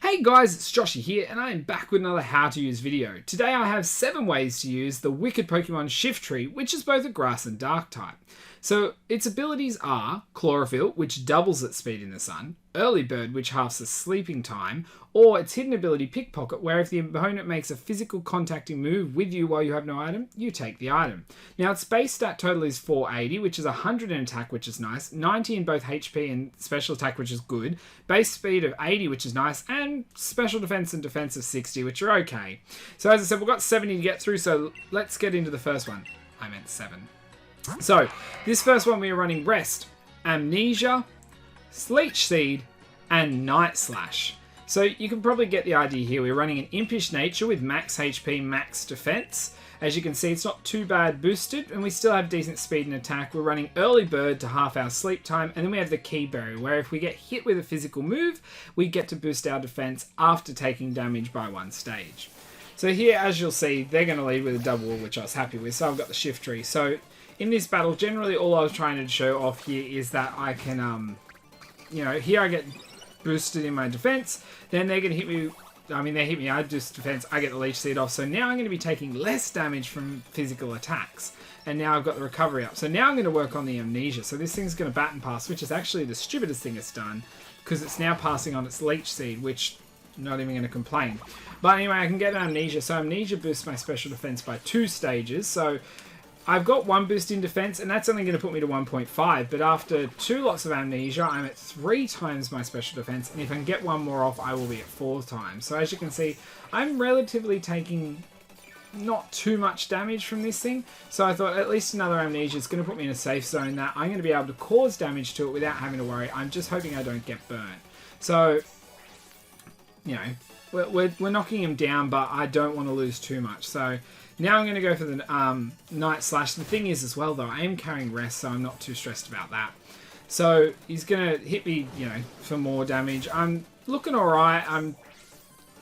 Hey guys, it's Joshy here, and I am back with another how to use video. Today I have 7 ways to use the wicked Pokemon Shiftry, which is both a grass and dark type. So its abilities are Chlorophyll, which doubles its speed in the sun, Early Bird, which halves the sleeping time, or its hidden ability Pickpocket, where if the opponent makes a physical contacting move with you while you have no item, you take the item. Now its base stat total is 480, which is 100 in attack, which is nice, 90 in both HP and special attack, which is good, base speed of 80, which is nice, and special defense and defense of 60, which are okay. So as I said, we've got 70 to get through, so let's get into the first one. I meant 7. So, this first one we are running Rest, Amnesia, Leech Seed, and Night Slash. So you can probably get the idea here. We're running an Impish Nature with max HP, max defense. As you can see, it's not too bad boosted, and we still have decent speed and attack. We're running Early Bird to half our sleep time, and then we have the Key Berry, where if we get hit with a physical move, we get to boost our defense after taking damage by 1 stage. So here, as you'll see, they're going to lead with a double, which I was happy with, so I've got the Shiftry. So in this battle, generally all I was trying to show off here is that I can, here I get boosted in my defense, then they're going to hit me, they hit me, I just defense, I get the Leech Seed off, so now I'm going to be taking less damage from physical attacks, and now I've got the recovery up. So now I'm going to work on the Amnesia, so this thing's going to baton pass, which is actually the stupidest thing it's done, because it's now passing on its Leech Seed, which I'm not even going to complain. But anyway, I can get an Amnesia, so Amnesia boosts my special defense by 2 stages, so I've got 1 boost in defense, and that's only going to put me to 1.5, but after 2 lots of Amnesia, I'm at 3 times my special defense, and if I can get 1 more off, I will be at 4 times. So as you can see, I'm relatively taking not too much damage from this thing, so I thought at least another Amnesia is going to put me in a safe zone that I'm going to be able to cause damage to it without having to worry. I'm just hoping I don't get burnt. So, we're knocking him down, but I don't want to lose too much, so now I'm going to go for the Night Slash. The thing is as well, though, I am carrying Rest, so I'm not too stressed about that. So he's going to hit me, for more damage. I'm looking alright. I'm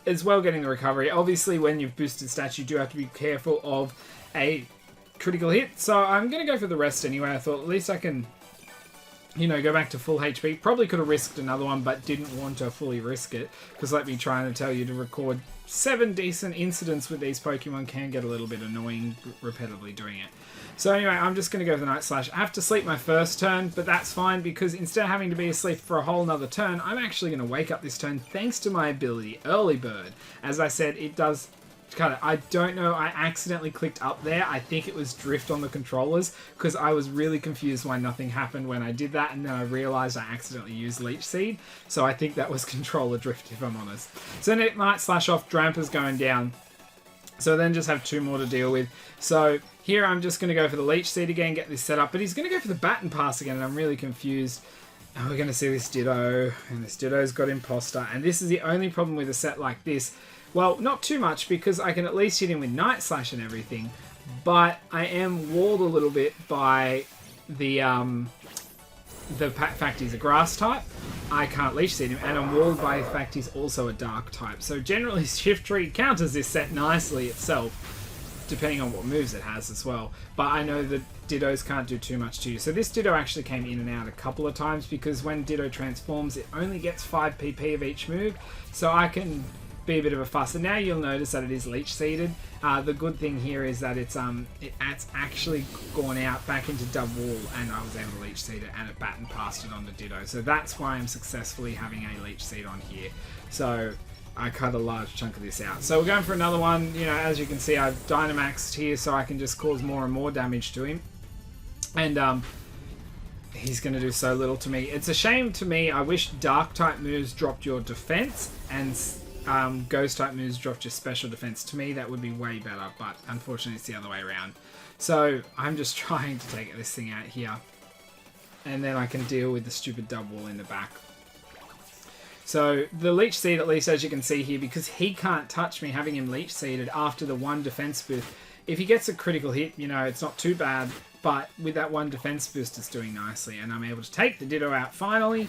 as well getting the recovery. Obviously, when you've boosted stats, you do have to be careful of a critical hit. So I'm going to go for the Rest anyway. I thought at least I can, go back to full HP. Probably could have risked another one, but didn't want to fully risk it. Because like me trying to tell you to record 7 decent incidents with these Pokemon can get a little bit annoying repetitively doing it. So anyway, I'm just going to go for the Night Slash. I have to sleep my first turn, but that's fine because instead of having to be asleep for a whole nother turn, I'm actually going to wake up this turn thanks to my ability, Early Bird. As I said, it does I don't know, I accidentally clicked up there. I think it was drift on the controllers because I was really confused why nothing happened when I did that, and then I realised I accidentally used Leech Seed, so I think that was controller drift if I'm honest. So then it might slash off, Dramper's going down, so then just have 2 more to deal with. So here I'm just going to go for the Leech Seed again, get this set up, but he's going to go for the Baton Pass again, and I'm really confused. And we're going to see this Ditto, and this Ditto's got Imposter, and this is the only problem with a set like this. Well, not too much, because I can at least hit him with Night Slash and everything, but I am walled a little bit by the fact he's a grass type. I can't Leech Seed him, and I'm walled by the fact he's also a dark type. So generally, Shiftry counters this set nicely itself, depending on what moves it has as well. But I know that Dittos can't do too much to you. So this Ditto actually came in and out a couple of times, because when Ditto transforms, it only gets 5 PP of each move, so I can be a bit of a fuss. And now you'll notice that it is Leech Seeded. The good thing here is that it's actually gone out back into Dub Wall, and I was able to Leech Seed it, and it baton passed it on the Ditto. So that's why I'm successfully having a Leech Seed on here. So I cut a large chunk of this out. So we're going for another one. As you can see, I've Dynamaxed here so I can just cause more and more damage to him. And he's going to do so little to me. It's a shame to me. I wish Dark type moves dropped your defense, and Ghost type moves dropped your special defense. To me, that would be way better, but unfortunately it's the other way around. So I'm just trying to take this thing out here, and then I can deal with the stupid Dub Wall in the back. So the Leech Seed, at least as you can see here, because he can't touch me, having him Leech Seeded after the 1 defense boost. If he gets a critical hit, it's not too bad, but with that 1 defense boost, it's doing nicely, and I'm able to take the Ditto out finally.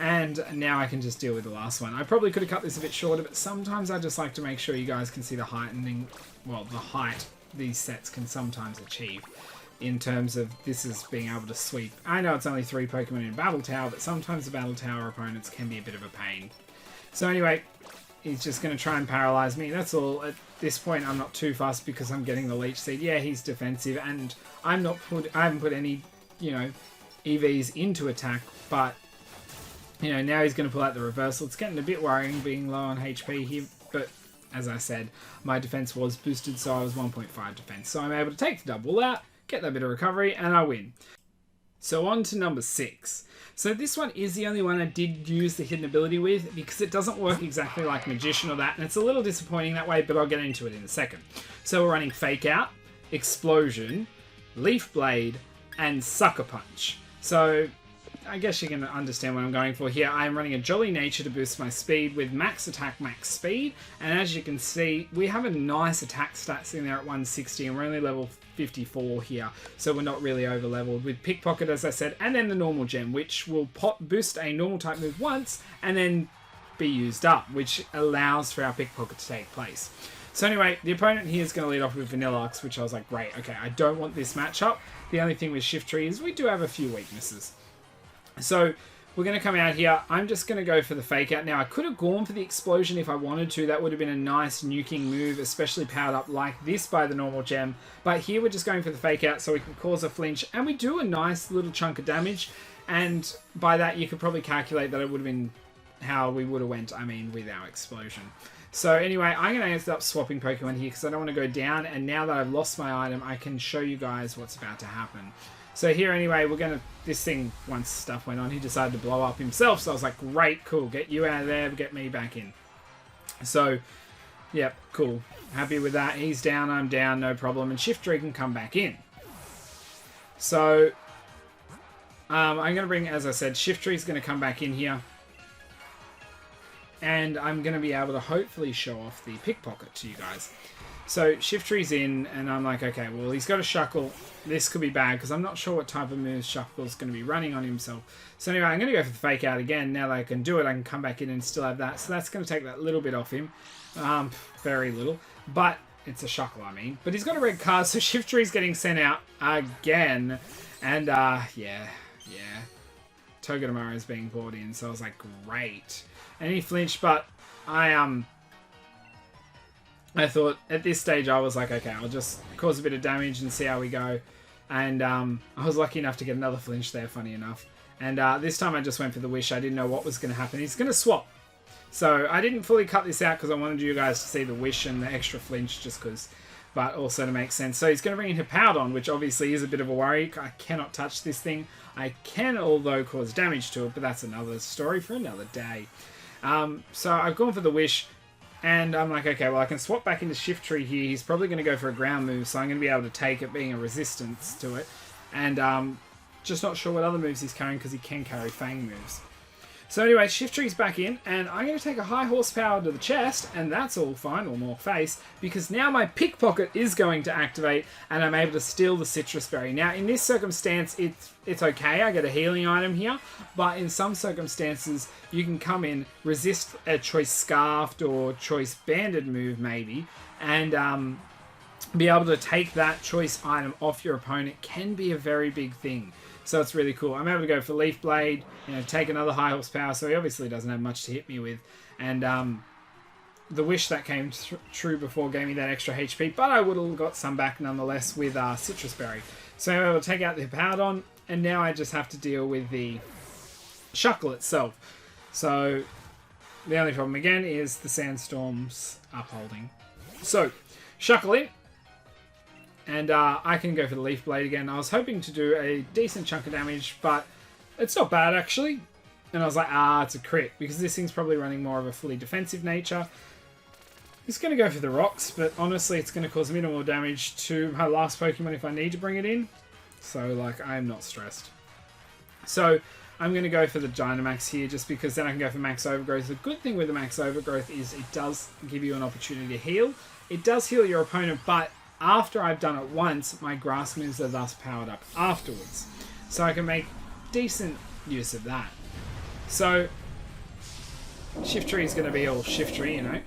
And now I can just deal with the last one. I probably could have cut this a bit shorter, but sometimes I just like to make sure you guys can see the height these sets can sometimes achieve in terms of this is being able to sweep. I know it's only 3 Pokemon in Battle Tower, but sometimes the Battle Tower opponents can be a bit of a pain. So anyway, he's just going to try and paralyze me. That's all. At this point, I'm not too fussed because I'm getting the Leech Seed. Yeah, he's defensive, and I haven't put any, you know, EVs into attack, but, you know, now he's going to pull out the reversal. It's getting a bit worrying being low on HP here, but as I said, my defense was boosted, so I was 1.5 defense. So I'm able to take the double out, get that bit of recovery, and I win. So on to number 6. So this one is the only one I did use the hidden ability with because it doesn't work exactly like Magician or that, and it's a little disappointing that way, but I'll get into it in a second. So we're running Fake Out, Explosion, Leaf Blade, and Sucker Punch. So I guess you can understand what I'm going for here. I'm running a Jolly Nature to boost my speed with max attack, max speed, and as you can see, we have a nice attack stat sitting there at 160, and we're only level 54 here, so we're not really over leveled with Pickpocket, as I said, and then the normal gem, which will boost a normal type move once and then be used up, which allows for our Pickpocket to take place. So anyway, the opponent here is going to lead off with Vanillux, which I was like, great, okay, I don't want this matchup. The only thing with Shiftry is we do have a few weaknesses. So we're going to come out here. I'm just going to go for the Fake Out. Now, I could have gone for the Explosion if I wanted to. That would have been a nice nuking move, especially powered up like this by the normal gem. But here we're just going for the Fake Out so we can cause a flinch. And we do a nice little chunk of damage. And by that, you could probably calculate that it would have been how we would have went, with our Explosion. So anyway, I'm going to end up swapping Pokemon here because I don't want to go down. And now that I've lost my item, I can show you guys what's about to happen. So here anyway, this thing, once stuff went on, he decided to blow up himself. So I was like, great, cool, get you out of there, get me back in. So, yep, cool. Happy with that. He's down, I'm down, no problem. And Shiftry can come back in. So, I'm going to bring, as I said, Shiftry's going to come back in here. And I'm going to be able to hopefully show off the Pickpocket to you guys. So Shiftry's in, and I'm like, okay, well, he's got a Shuckle. This could be bad, because I'm not sure what type of moves Shuckle's going to be running on himself. So anyway, I'm going to go for the Fake Out again. Now that I can do it, I can come back in and still have that. So that's going to take that little bit off him. Very little. But it's a Shuckle, But he's got a red card, so Shiftry's getting sent out again. And, yeah. Togedemaru is being brought in, so I was like, great. And he flinched, but I thought at this stage I was like, okay, I'll just cause a bit of damage and see how we go. And I was lucky enough to get another flinch there, funny enough. And this time I just went for the Wish. I didn't know what was going to happen. He's going to swap. So I didn't fully cut this out because I wanted you guys to see the Wish and the extra flinch just because, but also to make sense. So he's going to bring in Hippowdon, which obviously is a bit of a worry. I cannot touch this thing. I can, although, cause damage to it, but that's another story for another day. So I've gone for the Wish. And I'm like, okay, well, I can swap back into Shiftry here. He's probably going to go for a ground move, so I'm going to be able to take it being a resistance to it. And just not sure what other moves he's carrying because he can carry Fang moves. So anyway, Shiftry's back in, and I'm going to take a high horsepower to the chest, and that's all fine, or more face, because now my Pickpocket is going to activate, and I'm able to steal the Citrus Berry. Now, in this circumstance, it's okay, I get a healing item here, but in some circumstances, you can come in, resist a Choice Scarfed or Choice Banded move, maybe, and be able to take that choice item off your opponent can be a very big thing. So it's really cool. I'm able to go for Leaf Blade, take another high horsepower, so he obviously doesn't have much to hit me with. And the Wish that came true before gave me that extra HP, but I would have got some back nonetheless with Citrus Berry. So I'm able to take out the Hippowdon, and now I just have to deal with the Shuckle itself. So the only problem again is the Sandstorm's upholding. So, Shuckle in. And I can go for the Leaf Blade again. I was hoping to do a decent chunk of damage, but it's not bad, actually. And I was like, it's a crit, because this thing's probably running more of a fully defensive nature. He's going to go for the Rocks, but honestly, it's going to cause minimal damage to my last Pokemon if I need to bring it in. So, I'm not stressed. So, I'm going to go for the Dynamax here, just because then I can go for Max Overgrowth. The good thing with the Max Overgrowth is it does give you an opportunity to heal. It does heal your opponent, but after I've done it once, my grass moves are thus powered up afterwards. So I can make decent use of that. So, Shiftry is going to be all Shiftry,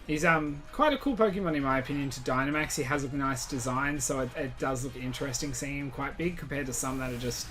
He's quite a cool Pokemon in my opinion to Dynamax. He has a nice design, so it does look interesting seeing him quite big compared to some that are just,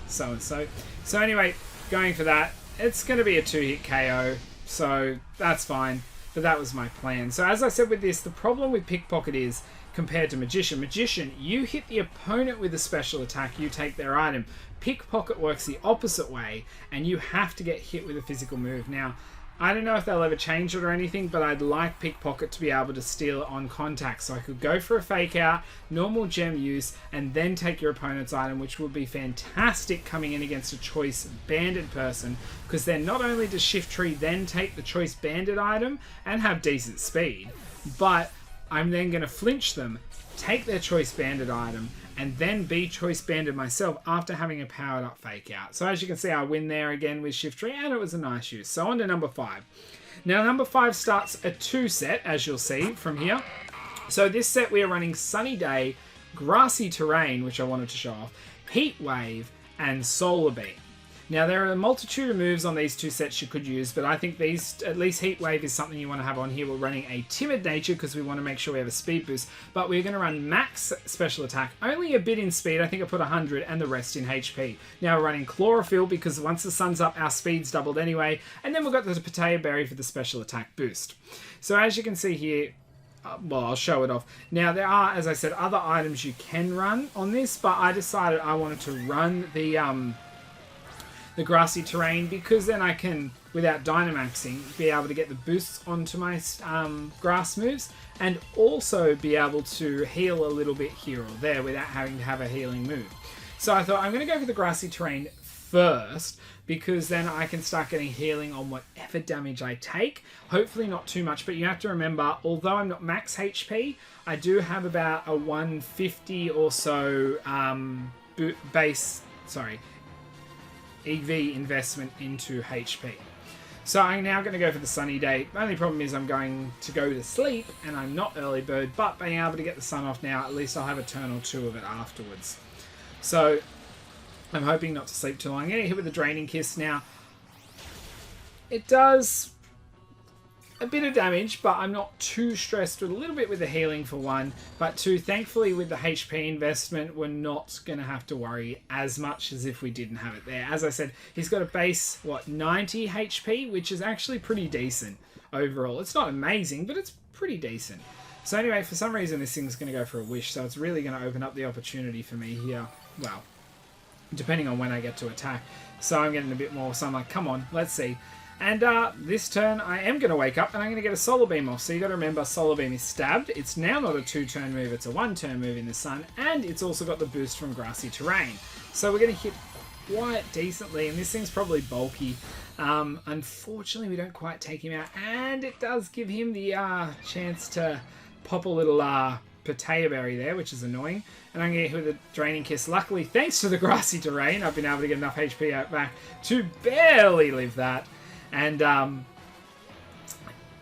so-and-so. So anyway, going for that, it's going to be a 2-hit KO. So that's fine. But that was my plan. So as I said with this, the problem with Pickpocket is, compared to Magician, you hit the opponent with a special attack, you take their item. Pickpocket works the opposite way, and you have to get hit with a physical move. Now, I don't know if they'll ever change it or anything, but I'd like Pickpocket to be able to steal it on contact. So I could go for a fake out, normal gem use, and then take your opponent's item, which would be fantastic coming in against a Choice Bandit person, because then not only does Shiftry then take the Choice Bandit item and have decent speed, but I'm then going to flinch them, take their Choice Bandit item, and then be Choice Bandit myself after having a powered up fake out. So as you can see, I win there again with Shiftry, and it was a nice use. So on to number 5. Now number 5 starts a 2 set, as you'll see from here. So this set we are running Sunny Day, Grassy Terrain, which I wanted to show off, Heat Wave, and Solar Beam. Now, there are a multitude of moves on these 2 sets you could use, but I think these, at least Heat Wave is something you want to have on here. We're running a Timid Nature because we want to make sure we have a speed boost, but we're going to run max special attack, only a bit in speed. I think I put 100 and the rest in HP. Now we're running Chlorophyll because once the sun's up, our speed's doubled anyway, and then we've got the Potato Berry for the special attack boost. So as you can see here, well, I'll show it off. Now, there are, as I said, other items you can run on this, but I decided I wanted to run the Grassy Terrain because then I can, without Dynamaxing, be able to get the boosts onto my grass moves and also be able to heal a little bit here or there without having to have a healing move. So I thought I'm going to go for the Grassy Terrain first because then I can start getting healing on whatever damage I take. Hopefully not too much, but you have to remember, although I'm not max HP, I do have about a 150 or so EV investment into HP. So I'm now going to go for the Sunny Day. The only problem is I'm going to go to sleep and I'm not early bird, but being able to get the sun off now, at least I'll have a turn or 2 of it afterwards. So I'm hoping not to sleep too long. I'm going to hit with the Draining Kiss now. It does a bit of damage, but I'm not too stressed with a little bit with the healing for 1. But 2, thankfully with the HP investment, we're not going to have to worry as much as if we didn't have it there. As I said, he's got a base, 90 HP, which is actually pretty decent overall. It's not amazing, but it's pretty decent. So anyway, for some reason this thing's going to go for a wish, so it's really going to open up the opportunity for me here. Well, depending on when I get to attack. So I'm getting a bit more, so I'm like, come on, let's see. And this turn, I am going to wake up and I'm going to get a Solar Beam off. So you got to remember, Solar Beam is stabbed. It's now not a 2-turn move, it's a 1-turn move in the sun. And it's also got the boost from Grassy Terrain. So we're going to hit quite decently. And this thing's probably bulky. Unfortunately, we don't quite take him out. And it does give him the chance to pop a little Potato Berry there, which is annoying. And I'm going to hit with a Draining Kiss. Luckily, thanks to the Grassy Terrain, I've been able to get enough HP out back to barely live that. And I'm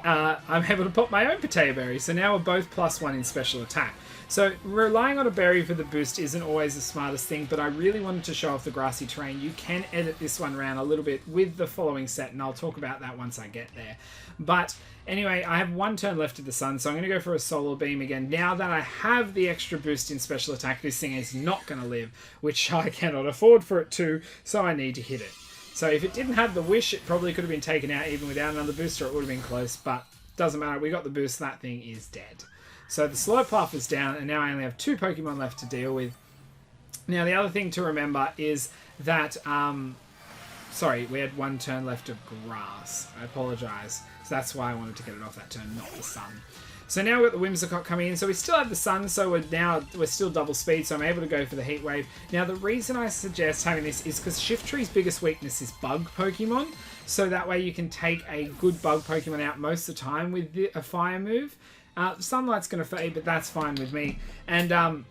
able to pop my own Potato Berry. So now we're both +1 in special attack. So relying on a berry for the boost isn't always the smartest thing, but I really wanted to show off the Grassy Terrain. You can edit this one around a little bit with the following set, and I'll talk about that once I get there. But anyway, I have 1 turn left of the sun, so I'm going to go for a Solar Beam again. Now that I have the extra boost in special attack, this thing is not going to live, which I cannot afford for it to, so I need to hit it. So if it didn't have the wish, it probably could have been taken out even without another booster. It would have been close, but doesn't matter. We got the boost. That thing is dead. So the Slowpuff is down, and now I only have 2 Pokemon left to deal with. Now, the other thing to remember is that... sorry, we had 1 turn left of grass. I apologise. So that's why I wanted to get it off that turn, not the sun. So now we've got the Whimsicott coming in. So we still have the sun, so we're still double speed, so I'm able to go for the Heat Wave. Now, the reason I suggest having this is because Shiftry's biggest weakness is bug Pokemon. So that way you can take a good bug Pokemon out most of the time with a fire move. Sunlight's going to fade, but that's fine with me. And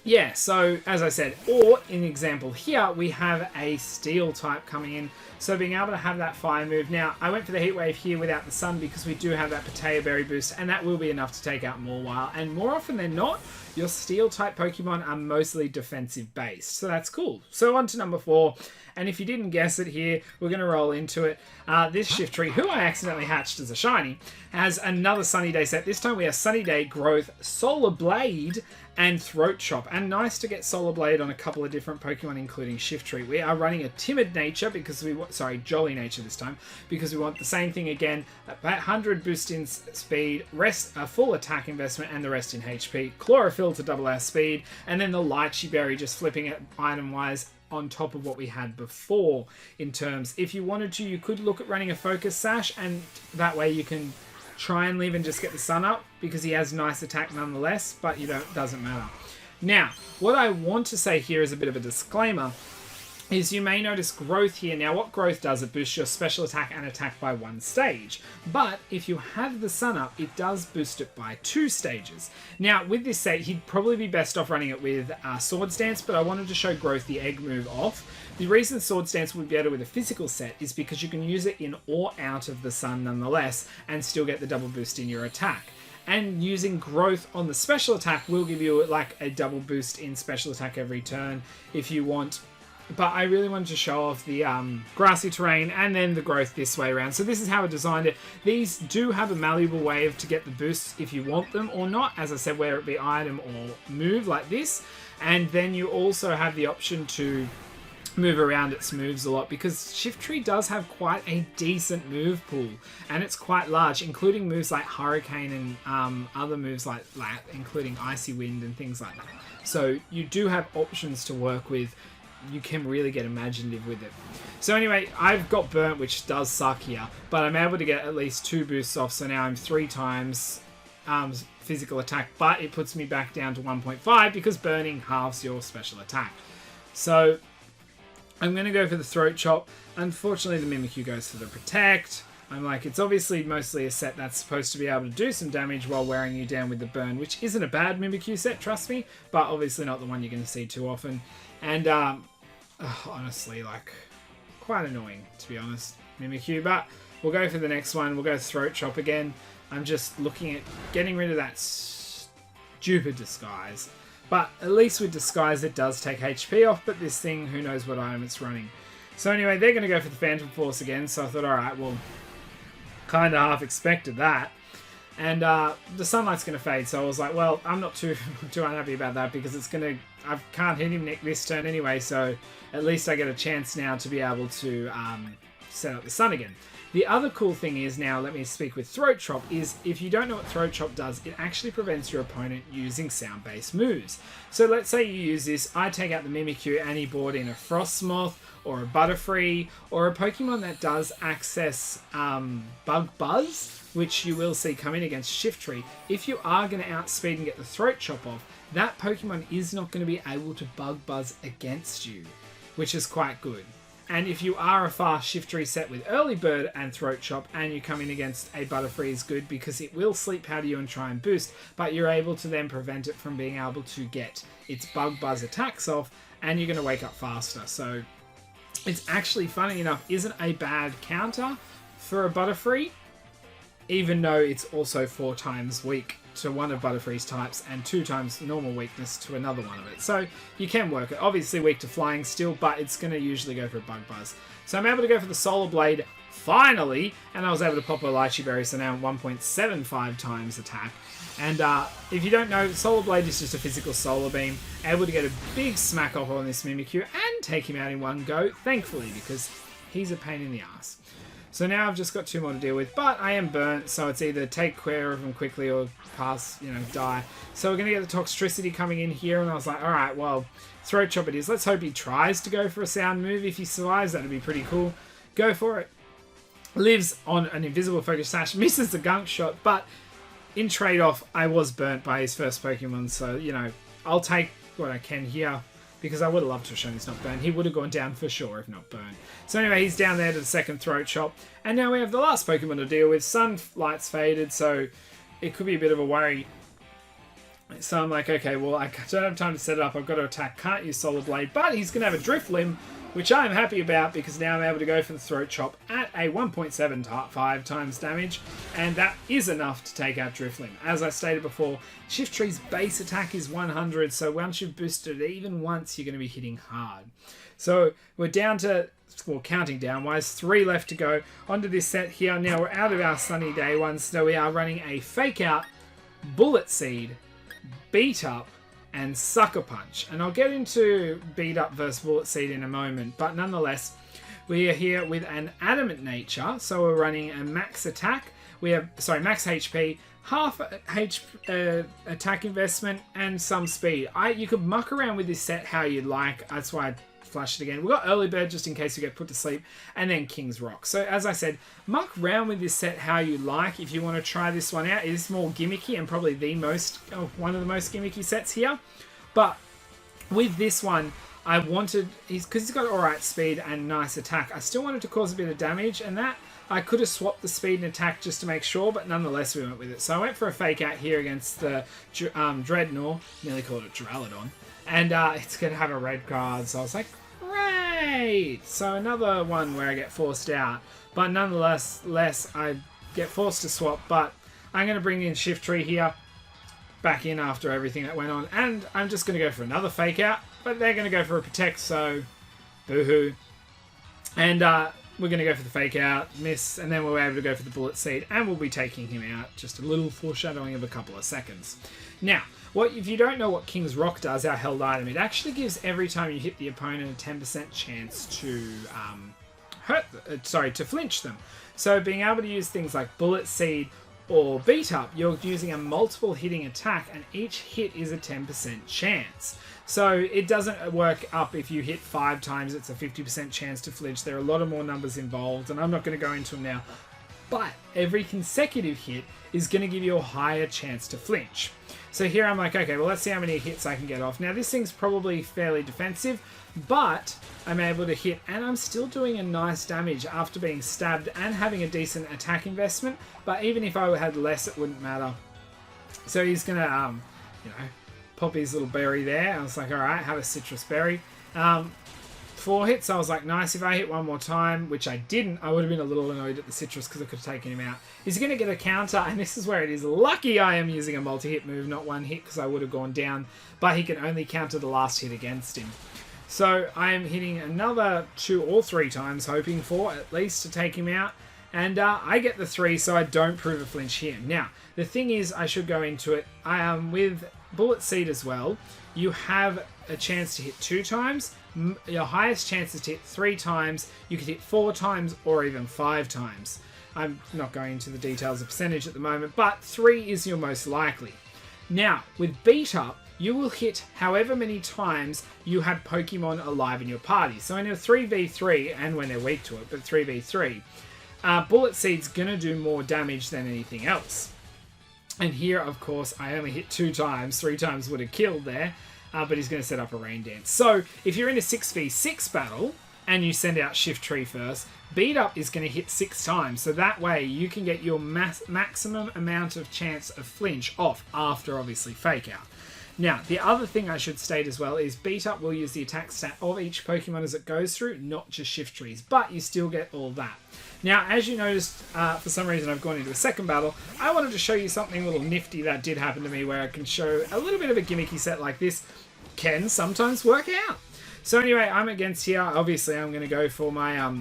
yeah, so as I said, or in example here, we have a Steel type coming in. So being able to have that fire move. Now, I went for the Heat Wave here without the sun because we do have that Potato Berry boost, and that will be enough to take out Mawile. And more often than not, your Steel type Pokemon are mostly defensive based. So that's cool. So on to number 4. And if you didn't guess it here, we're going to roll into it. This Shiftry, who I accidentally hatched as a shiny, has another Sunny Day set. This time we have Sunny Day, Growth, Solar Blade, and Throat Chop. And nice to get Solar Blade on a couple of different Pokemon, including Shiftry. We are running a Timid Nature because we want, sorry, Jolly Nature this time, because we want the same thing again, about 100 boost in speed, rest, a full attack investment, and the rest in HP. Chlorophyll to double our speed, and then the Lychee Berry just flipping it item-wise on top of what we had before in terms. If you wanted to, you could look at running a Focus Sash, and that way you can try and live and just get the sun up because he has nice attack nonetheless, but you don't, doesn't matter. Now, what I want to say here is a bit of a disclaimer, is you may notice growth here. Now, what growth does? It boosts your special attack and attack by 1 stage. But if you have the sun up, it does boost it by 2 stages. Now, with this set, he'd probably be best off running it with Swords Dance, but I wanted to show growth the egg move off. The reason Swords Dance would be better with a physical set is because you can use it in or out of the sun nonetheless, and still get the double boost in your attack. And using growth on the special attack will give you like a double boost in special attack every turn if you want. But I really wanted to show off the grassy terrain and then the growth this way around. So this is how I designed it. These do have a malleable way to get the boosts if you want them or not. As I said, whether it be item or move like this. And then you also have the option to move around its moves a lot, because Shiftry does have quite a decent move pool, and it's quite large, including moves like Hurricane and other moves like that, including Icy Wind and things like that. So you do have options to work with. You can really get imaginative with it. So anyway, I've got burnt, which does suck here, but I'm able to get at least 2 boosts off, so now I'm 3 times physical attack, but it puts me back down to 1.5 because burning halves your special attack. So I'm going to go for the Throat Chop. Unfortunately, the Mimikyu goes for the Protect. I'm like, it's obviously mostly a set that's supposed to be able to do some damage while wearing you down with the Burn, which isn't a bad Mimikyu set, trust me, but obviously not the one you're going to see too often. And honestly, like, quite annoying, to be honest, Mimikyu. But we'll go for the next one. We'll go Throat Chop again. I'm just looking at getting rid of that stupid Disguise. But at least with Disguise, it does take HP off, but this thing, who knows what item it's running. So anyway, they're going to go for the Phantom Force again, so I thought, alright, well, kind of half expected that. And the Sunlight's going to fade, so I was like, well, I'm not too unhappy about that, because it's going to, I can't hit him this turn anyway, so at least I get a chance now to be able to set up the sun again. The other cool thing is, now let me speak with Throat Chop, is if you don't know what Throat Chop does, it actually prevents your opponent using sound-based moves. So let's say you use this, I take out the Mimikyu and he brought in a Frostmoth or a Butterfree or a Pokemon that does access Bug Buzz, which you will see come in against Shiftry. If you are going to outspeed and get the Throat Chop off, that Pokemon is not going to be able to Bug Buzz against you, which is quite good. And if you are a fast Shiftry set with Early Bird and Throat Chop and you come in against a Butterfree, is good because it will Sleep Powder you and try and boost, but you're able to then prevent it from being able to get its Bug Buzz attacks off, and you're going to wake up faster. So it's actually, funny enough, isn't a bad counter for a Butterfree, even though it's also 4 times weak to one of Butterfree's types and 2 times normal weakness to another one of it. So you can work it. Obviously weak to flying still, but it's going to usually go for a Bug Buzz. So I'm able to go for the Solar Blade finally, and I was able to pop a Lychee Berry, so now I'm 1.75 times attack. And if you don't know, Solar Blade is just a physical Solar Beam, able to get a big smack off on this Mimikyu and take him out in one go, thankfully, because he's a pain in the ass. So now I've just got 2 more to deal with, but I am burnt, so it's either take care of them quickly or pass, die. So we're going to get the Toxtricity coming in here, and I was like, alright, well, Throat Chop it is. Let's hope he tries to go for a sound move. If he survives, that'd be pretty cool. Go for it. Lives on an Invisible Focus Sash, misses the Gunk Shot, but in trade-off, I was burnt by his first Pokemon, so, I'll take what I can here, because I would have loved to have shown he's not burned. He would have gone down for sure if not burned. So anyway, he's down there to the second Throat Chop. And now we have the last Pokemon to deal with. Sunlight's faded, so it could be a bit of a worry. So I'm like, okay, well, I don't have time to set it up. I've got to attack. Can't use Solar Blade. But he's going to have a Drift Limb, which I'm happy about, because now I'm able to go for the Throat Chop at a 1.75 times damage, and that is enough to take out Drifloon. As I stated before, Shiftry's base attack is 100, so once you've boosted it even once, you're going to be hitting hard. So we're down to, well, counting down-wise, 3 left to go onto this set here. Now we're out of our sunny day ones, so we are running a Fake Out, Bullet Seed, Beat Up, and Sucker Punch. And I'll get into Beat Up versus Bullet Seed in a moment, but nonetheless, we are here with an Adamant Nature, so we're running a max attack. We have, max HP, half attack investment, and some speed. You could muck around with this set how you like. That's why I flashed it again. We've got Early Bird just in case you get put to sleep, and then King's Rock. So as I said, muck around with this set how you like. If you want to try this one out, it is more gimmicky and probably one of the most gimmicky sets here. But with this one, I wanted, because he's got alright speed and nice attack, I still wanted to cause a bit of damage, and that I could have swapped the speed and attack just to make sure, but nonetheless we went with it. So I went for a fake out here against the Dreadnought, nearly called it Duraludon, and it's going to have a red card, so I was like, great! So another one where I get forced out, but nonetheless, I get forced to swap, but I'm going to bring in Shiftry here, back in after everything that went on, and I'm just going to go for another fake out, but they're going to go for a protect, so boohoo. And we're going to go for the fake out, miss, and then we're able to go for the Bullet Seed, and we'll be taking him out. Just a little foreshadowing of a couple of seconds. Now, if you don't know what King's Rock does, our held item, it actually gives every time you hit the opponent a 10% chance to to flinch them. So being able to use things like Bullet Seed or Beat Up, you're using a multiple hitting attack, and each hit is a 10% chance. So it doesn't work up if you hit 5 times, it's a 50% chance to flinch. There are a lot of more numbers involved, and I'm not going to go into them now. But every consecutive hit is going to give you a higher chance to flinch. So here I'm like, okay, well, let's see how many hits I can get off. Now, this thing's probably fairly defensive, but I'm able to hit, and I'm still doing a nice damage after being stabbed and having a decent attack investment. But even if I had less, it wouldn't matter. So he's going to, pop his little berry there. I was like, all right, have a citrus berry. 4 hits, I was like, nice. If I hit one more time, which I didn't, I would have been a little annoyed at the citrus because I could have taken him out. He's going to get a counter, and this is where it is lucky I am using a multi-hit move, not one hit, because I would have gone down, but he can only counter the last hit against him. So I am hitting another 2 or 3 times, hoping for at least to take him out, and I get the 3, so I don't prove a flinch here. Now, the thing is, I should go into it, with Bullet Seed as well, you have a chance to hit 2 times. Your highest chance is to hit 3 times. You could hit 4 times or even 5 times. I'm not going into the details of percentage at the moment, but 3 is your most likely. Now, with Beat Up, you will hit however many times you have Pokemon alive in your party. So in a 3v3, and when they're weak to it, but 3v3, Bullet Seed's going to do more damage than anything else. And here, of course, I only hit 2 times. 3 times would have killed there. But he's going to set up a Rain Dance. So if you're in a 6v6 battle and you send out Shiftry first, Beat Up is going to hit 6 times. So that way you can get your maximum amount of chance of flinch off after, obviously, Fake Out. Now, the other thing I should state as well is Beat Up will use the attack stat of each Pokemon as it goes through, not just Shiftry's, but you still get all that. Now, as you noticed, for some reason I've gone into a second battle, I wanted to show you something a little nifty that did happen to me where I can show a little bit of a gimmicky set like this can sometimes work out. So anyway, I'm against here. Obviously, I'm going to go for my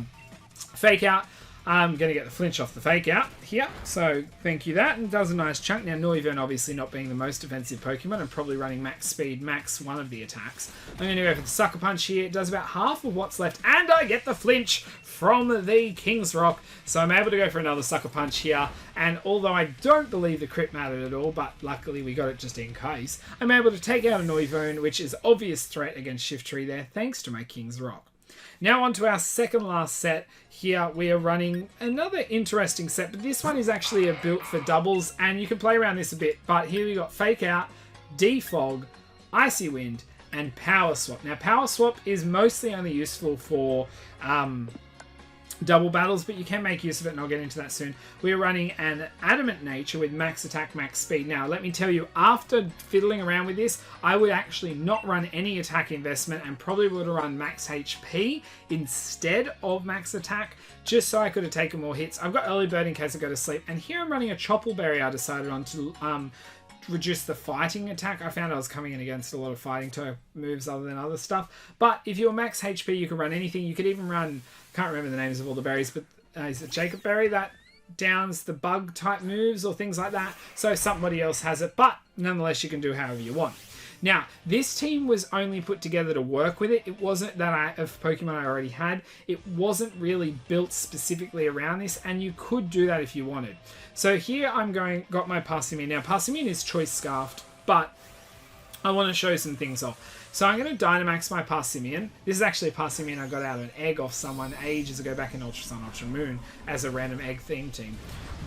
Fake Out. I'm going to get the flinch off the Fake Out here. So thank you that. And does a nice chunk. Now, Noivern obviously not being the most defensive Pokemon and probably running max speed, max one of the attacks. I'm going to go for the Sucker Punch here. It does about half of what's left. And I get the flinch from the King's Rock. So I'm able to go for another Sucker Punch here. And although I don't believe the crit mattered at all, but luckily we got it just in case, I'm able to take out a Noivern, which is obvious threat against Shiftry there, thanks to my King's Rock. Now on to our second last set. Here we are running another interesting set, but this one is actually built for doubles, and you can play around this a bit. But here we got Fake Out, Defog, Icy Wind, and Power Swap. Now Power Swap is mostly only useful for double battles, but you can make use of it, and I'll get into that soon. We're running an Adamant Nature with max attack, max speed. Now, let me tell you, after fiddling around with this, I would actually not run any attack investment and probably would have run max HP instead of max attack, just so I could have taken more hits. I've got Early Bird in case I go to sleep, and here I'm running a Choppleberry I decided on to reduce the fighting attack. I found I was coming in against a lot of fighting type moves other than other stuff. But if you're max HP, you could run anything. You could even run, can't remember the names of all the berries, but is it Jacob Berry that downs the bug type moves or things like that? So somebody else has it, but nonetheless, you can do however you want. Now, this team was only put together to work with it. It wasn't that of Pokemon I already had. It wasn't really built specifically around this, and you could do that if you wanted. So here got my Passimian. Now, Passimian is Choice Scarfed, but I want to show some things off. So I'm going to Dynamax my Passimian. This is actually a Passimian I got out of an egg off someone ages ago back in Ultra Sun, Ultra Moon as a random egg theme team.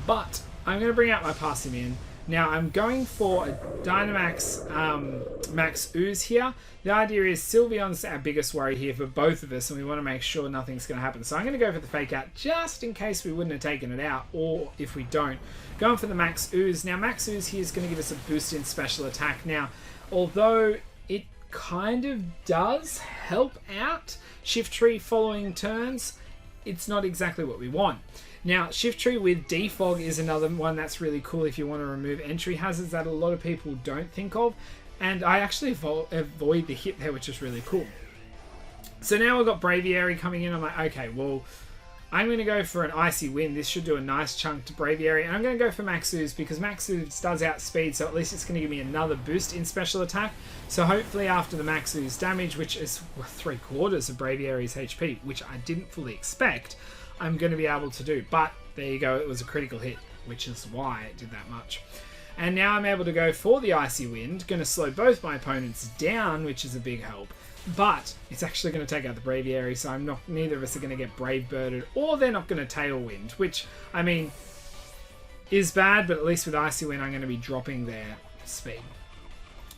But I'm going to bring out my Passimian. Now I'm going for a Dynamax Max Ooze here. The idea is Sylveon's our biggest worry here for both of us, and we want to make sure nothing's going to happen. So I'm going to go for the Fake Out just in case we wouldn't have taken it out, or if we don't. Going for the Max Ooze. Now Max Ooze here is going to give us a boost in special attack. Now, although it kind of does help out Shiftry following turns, it's not exactly what we want. Now, Shiftry with Defog is another one that's really cool if you want to remove entry hazards that a lot of people don't think of. And I actually avoid the hit there, which is really cool. So now we've got Braviary coming in. I'm like, okay, well, I'm going to go for an Icy Wind. This should do a nice chunk to Braviary. And I'm going to go for Max Ooze because Max Ooze does outspeed, so at least it's going to give me another boost in special attack. So hopefully after the Max Ooze damage, which is 3/4 of Braviary's HP, which I didn't fully expect, I'm going to be able to do. But there you go, it was a critical hit, which is why it did that much. And now I'm able to go for the Icy Wind, going to slow both my opponents down, which is a big help. But it's actually going to take out the Braviary, so neither of us are going to get Brave Birded, or they're not going to Tailwind, which, I mean, is bad, but at least with Icy Wind I'm going to be dropping their speed.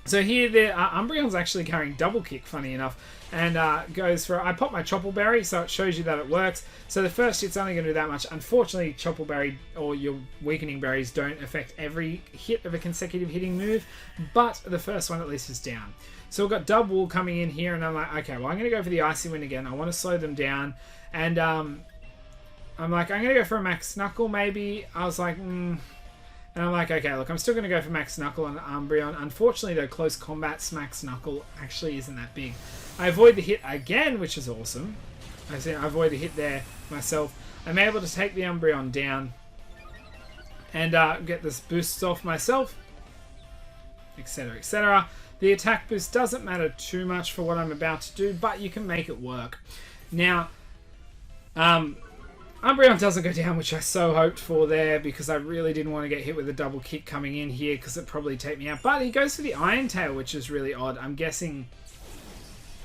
So here, Umbreon's actually carrying Double Kick, funny enough, and goes for... I pop my Chople Berry, so it shows you that it works. So the first hit's only going to do that much. Unfortunately, Chople Berry or your Weakening Berries don't affect every hit of a consecutive hitting move, but the first one at least is down. So we've got Dub Wool coming in here, and I'm like, okay, well, I'm going to go for the Icy Wind again. I want to slow them down, and I'm like, I'm going to go for a Max Knuckle, maybe. I was like, And I'm like, okay, look, I'm still going to go for Max Knuckle on Umbreon. Unfortunately, though, Close Combat's Max Knuckle actually isn't that big. I avoid the hit again, which is awesome. I avoid the hit there myself. I'm able to take the Umbreon down and get this boost off myself, etc., etc. The attack boost doesn't matter too much for what I'm about to do, but you can make it work. Now, Umbreon doesn't go down, which I so hoped for there, because I really didn't want to get hit with a double kick coming in here, because it'd probably take me out. But he goes for the Iron Tail, which is really odd. I'm guessing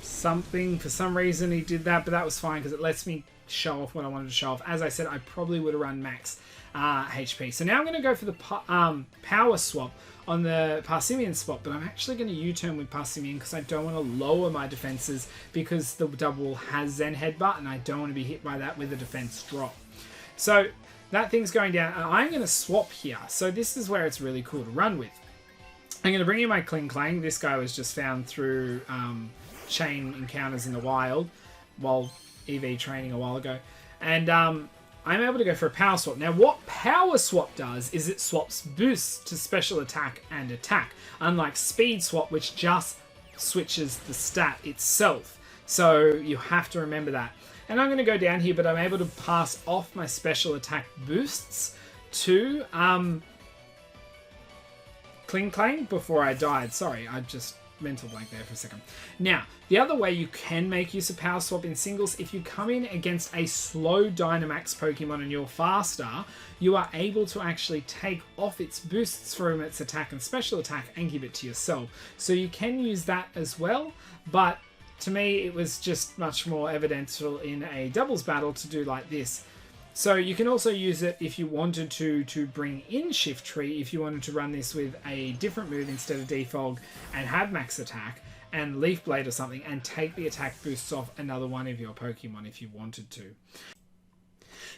for some reason he did that, but that was fine, because it lets me show off what I wanted to show off. As I said, I probably would have run max HP. So now I'm going to go for the Power Swap on the Passimian spot, but I'm actually going to U-turn with Passimian because I don't want to lower my defenses, because the double has Zen Headbutt and I don't want to be hit by that with a defense drop. So that thing's going down, and I'm going to swap here. So this is where it's really cool to run with. I'm going to bring in my Kling Klang. This guy was just found through chain encounters in the wild while EV training a while ago. And I'm able to go for a Power Swap. Now, what Power Swap does is it swaps boosts to special attack and attack, unlike Speed Swap, which just switches the stat itself. So you have to remember that. And I'm going to go down here, but I'm able to pass off my special attack boosts to Kling Klang before I died. Sorry, I just mental blank there for a second. Now, the other way you can make use of Power Swap in singles, if you come in against a slow Dynamax Pokemon and you're faster, you are able to actually take off its boosts from its attack and special attack and give it to yourself. So you can use that as well, but to me it was just much more evidential in a doubles battle to do like this. So you can also use it if you wanted to bring in Shiftry, if you wanted to run this with a different move instead of Defog and have max attack and Leaf Blade or something, and take the attack boosts off another one of your Pokemon if you wanted to.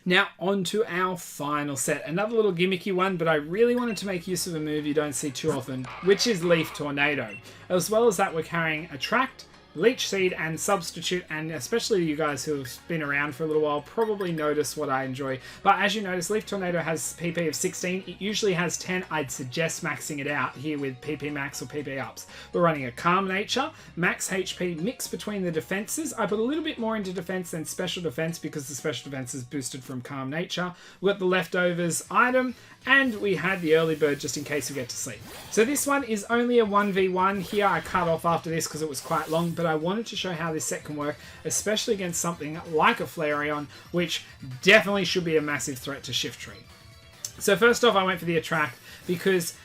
Now on to our final set. Another little gimmicky one, but I really wanted to make use of a move you don't see too often, which is Leaf Tornado. As well as that, we're carrying Attract, Leech Seed and Substitute, and especially you guys who have been around for a little while probably notice what I enjoy. But as you notice, Leaf Tornado has PP of 16. It usually has 10. I'd suggest maxing it out here with PP max or PP ups. We're running a Calm Nature, max HP mix between the defenses. I put a little bit more into defense than special defense because the special defense is boosted from Calm Nature. We've got the Leftovers item, and we had the Early Bird just in case we get to sleep. So this one is only a 1v1 here. I cut off after this because it was quite long, but I wanted to show how this set can work, especially against something like a Flareon, which definitely should be a massive threat to Shiftry. So first off, I went for the Attract because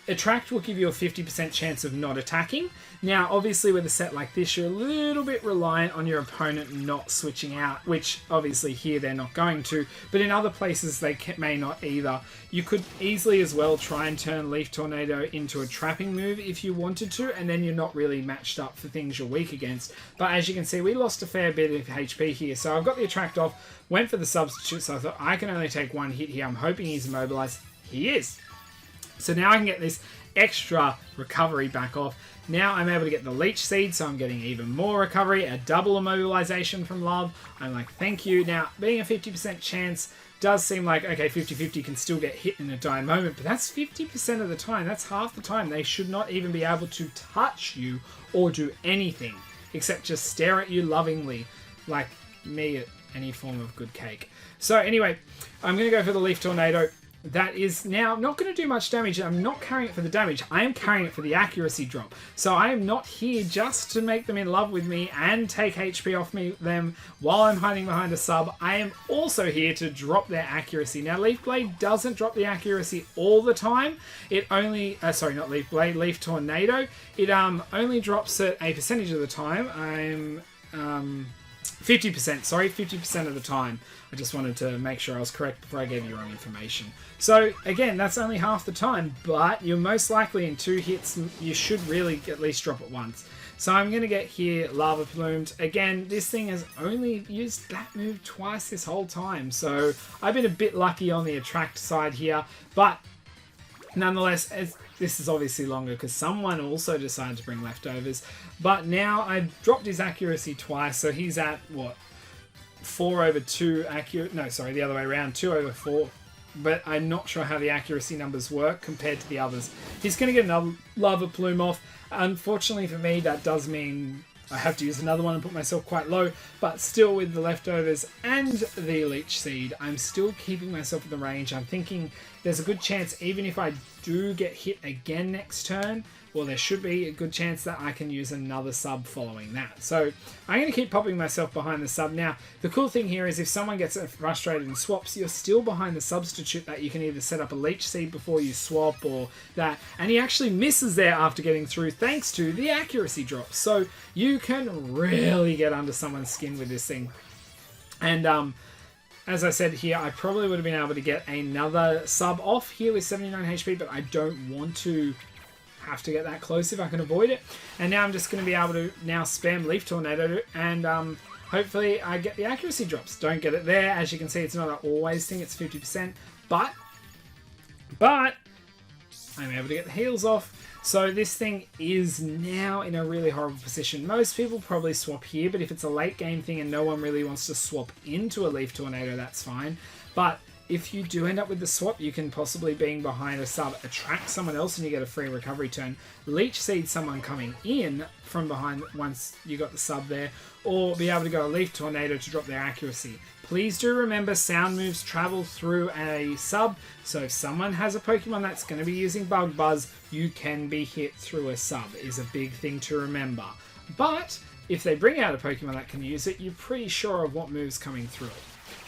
Attract will give you a 50% chance of not attacking. Now, obviously, with a set like this, you're a little bit reliant on your opponent not switching out, which obviously here they're not going to, but in other places they may not either. You could easily as well try and turn Leaf Tornado into a trapping move if you wanted to, and then you're not really matched up for things you're weak against. But as you can see, we lost a fair bit of HP here, so I've got the Attract off, went for the Substitute, so I thought I can only take one hit here. I'm hoping he's immobilized. He is. So now I can get this extra recovery back off. Now I'm able to get the Leech Seed, so I'm getting even more recovery, a double immobilization from Love. I'm like, thank you. Now, being a 50% chance does seem like, okay, 50-50 can still get hit in a dire moment, but that's 50% of the time. That's half the time. They should not even be able to touch you or do anything except just stare at you lovingly, like me at any form of good cake. So anyway, I'm going to go for the Leaf Tornado. That is now not going to do much damage. I'm not carrying it for the damage. I am carrying it for the accuracy drop. So I am not here just to make them in love with me and take HP off them while I'm hiding behind a sub. I am also here to drop their accuracy. Now, Leaf Blade doesn't drop the accuracy all the time. It only... sorry, not Leaf Blade, Leaf Tornado. It only drops it a percentage of the time. I'm... 50%, sorry, 50% of the time. I just wanted to make sure I was correct before I gave you wrong information. So, again, that's only half the time, but you're most likely in 2 hits, you should really at least drop it once. So I'm going to get here Lava Plumed. Again, this thing has only used that move twice this whole time, so I've been a bit lucky on the Attract side here, but nonetheless, this is obviously longer because someone also decided to bring Leftovers. But now I've dropped his accuracy twice, so he's at, what, 4/2 accurate? No, sorry, the other way around, 2/4. But I'm not sure how the accuracy numbers work compared to the others. He's going to get another Lava Plume off. Unfortunately for me, that does mean I have to use another one and put myself quite low, but still with the Leftovers and the Leech Seed, I'm still keeping myself in the range. I'm thinking there's a good chance, even if I do get hit again next turn, well, there should be a good chance that I can use another sub following that. So I'm going to keep popping myself behind the sub. Now, the cool thing here is if someone gets frustrated and swaps, you're still behind the Substitute that you can either set up a Leech Seed before you swap or that. And he actually misses there after getting through thanks to the accuracy drop. So you can really get under someone's skin with this thing. And as I said here, I probably would have been able to get another sub off here with 79 HP, but I don't want to have to get that close if I can avoid it. And now I'm just going to be able to now spam Leaf Tornado and hopefully I get the accuracy drops. Don't get it there. As you can see, it's not an always thing. It's 50%. But I'm able to get the heals off. So this thing is now in a really horrible position. Most people probably swap here, but if it's a late game thing and no one really wants to swap into a Leaf Tornado, that's fine. But if you do end up with the swap, you can possibly, being behind a sub, attract someone else and you get a free recovery turn. Leech Seed someone coming in from behind once you got the sub there, or be able to go a Leaf Tornado to drop their accuracy. Please do remember sound moves travel through a sub, so if someone has a Pokemon that's going to be using Bug Buzz, you can be hit through a sub, is a big thing to remember. But if they bring out a Pokemon that can use it, you're pretty sure of what move's coming through it.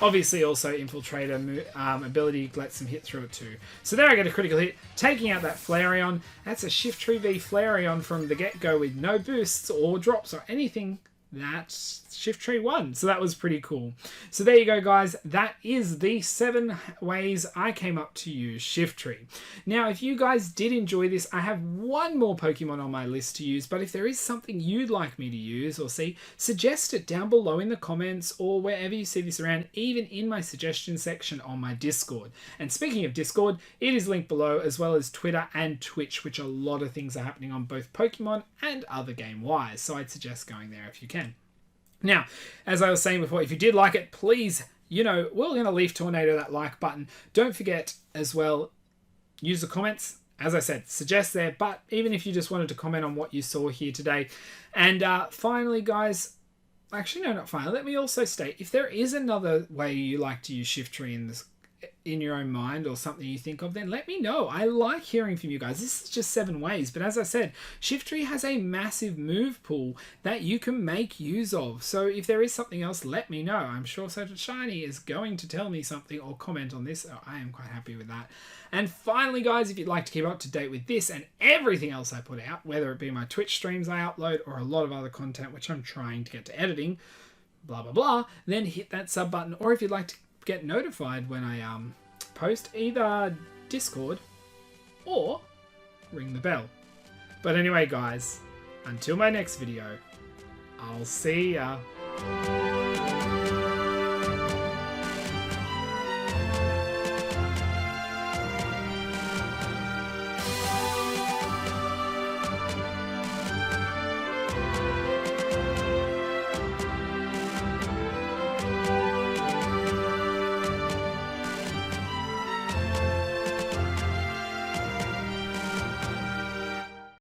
Obviously, also Infiltrator ability lets them hit through it too. So there I get a critical hit, taking out that Flareon. That's a Shiftry v Flareon from the get-go with no boosts or drops or anything. That Shiftry won. So that was pretty cool. So there you go, guys. That is the 7 ways I came up to use Shiftry. Now, if you guys did enjoy this, I have one more Pokemon on my list to use, but if there is something you'd like me to use or see, suggest it down below in the comments or wherever you see this around, even in my suggestion section on my Discord. And speaking of Discord, it is linked below, as well as Twitter and Twitch, which a lot of things are happening on both Pokemon and other game-wise. So I'd suggest going there if you can. Now, as I was saying before, if you did like it, please, we're going to leaf tornado that like button. Don't forget as well, use the comments. As I said, suggest there, but even if you just wanted to comment on what you saw here today. And finally, guys, actually, no, not finally, let me also state, if there is another way you like to use Shiftry in your own mind or something you think of, then let me know. I like hearing from you guys. This is just 7 ways, but as I said, Shiftry has a massive move pool that you can make use of. So if there is something else, let me know. I'm sure Soda Shiny is going to tell me something or comment on this. I am quite happy with that. And finally, guys, if you'd like to keep up to date with this and everything else I put out, whether it be my Twitch streams I upload or a lot of other content which I'm trying to get to editing, blah blah blah, then hit that sub button. Or if you'd like to get notified when I post, either Discord or ring the bell. But anyway, guys, until my next video, I'll see ya.